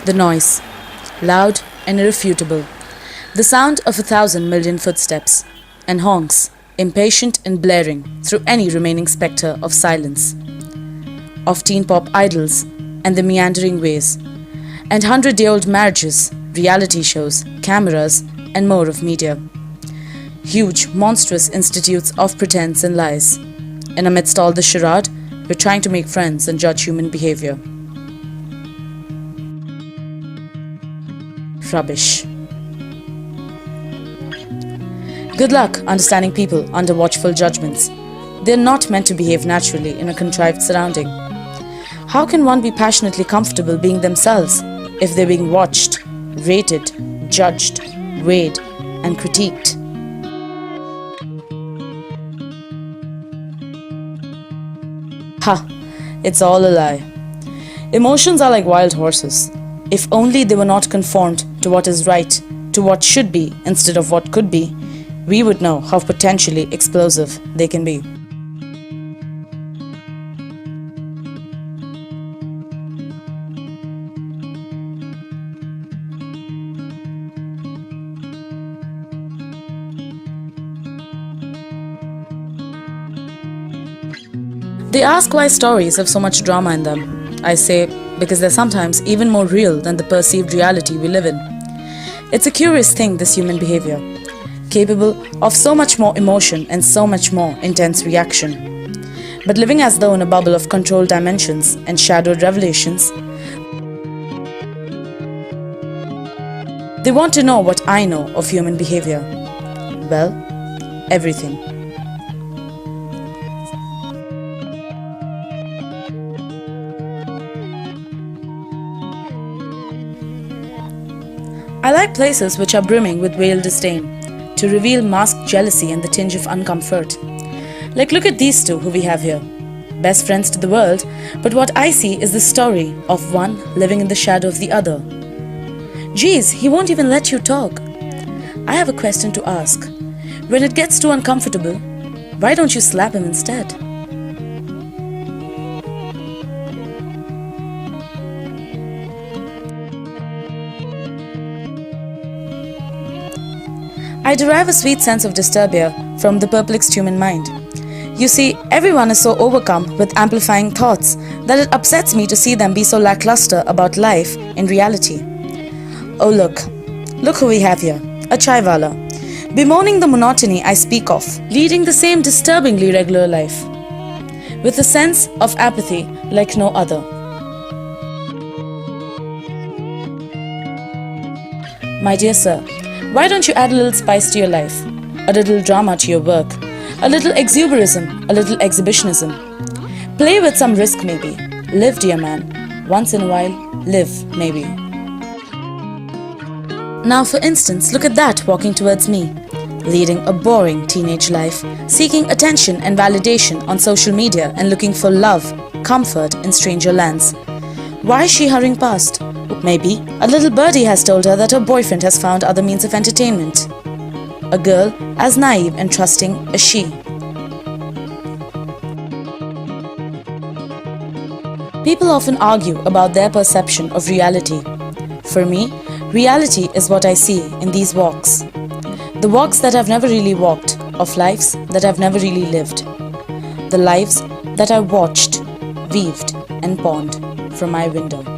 The noise, loud and irrefutable. The sound of 1,000 million footsteps, and honks, impatient and blaring through any remaining spectre of silence. Of teen pop idols and the meandering ways, and 100-year-old marriages, reality shows, cameras, and more of media. Huge, monstrous institutes of pretense and lies. And amidst all the charade, we're trying to make friends and judge human behavior. Rubbish. Good luck understanding people under watchful judgments. They're not meant to behave naturally in a contrived surrounding. How can one be passionately comfortable being themselves if they're being watched, rated, judged, weighed, and critiqued? Ha! It's all a lie. Emotions are like wild horses. If only they were not conformed to what is right, to what should be instead of what could be, we would know how potentially explosive they can be. They ask why stories have so much drama in them. I say, because they're sometimes even more real than the perceived reality we live in. It's a curious thing, this human behavior, capable of so much more emotion and so much more intense reaction. But living as though in a bubble of controlled dimensions and shadowed revelations, they want to know what I know of human behavior. Well, everything. I like places which are brimming with veiled disdain, to reveal masked jealousy and the tinge of uncomfort. Like, look at these two who we have here. Best friends to the world, but what I see is the story of one living in the shadow of the other. Geez, he won't even let you talk. I have a question to ask. When it gets too uncomfortable, why don't you slap him instead? I derive a sweet sense of disturbia from the perplexed human mind. You see, everyone is so overcome with amplifying thoughts that it upsets me to see them be so lackluster about life in reality. Oh look who we have here, a chaiwala, bemoaning the monotony I speak of, leading the same disturbingly regular life, with a sense of apathy like no other. My dear sir, why don't you add a little spice to your life, a little drama to your work, a little exuberism, a little exhibitionism? Play with some risk maybe. Live, dear man. Once in a while, live maybe. Now for instance, look at that walking towards me, leading a boring teenage life, seeking attention and validation on social media and looking for love, comfort in stranger lands. Why is she hurrying past? Maybe a little birdie has told her that her boyfriend has found other means of entertainment. A girl as naive and trusting as she. People often argue about their perception of reality. For me, reality is what I see in these walks. The walks that I've never really walked, of lives that I've never really lived. The lives that I watched, weaved and pawned from my window.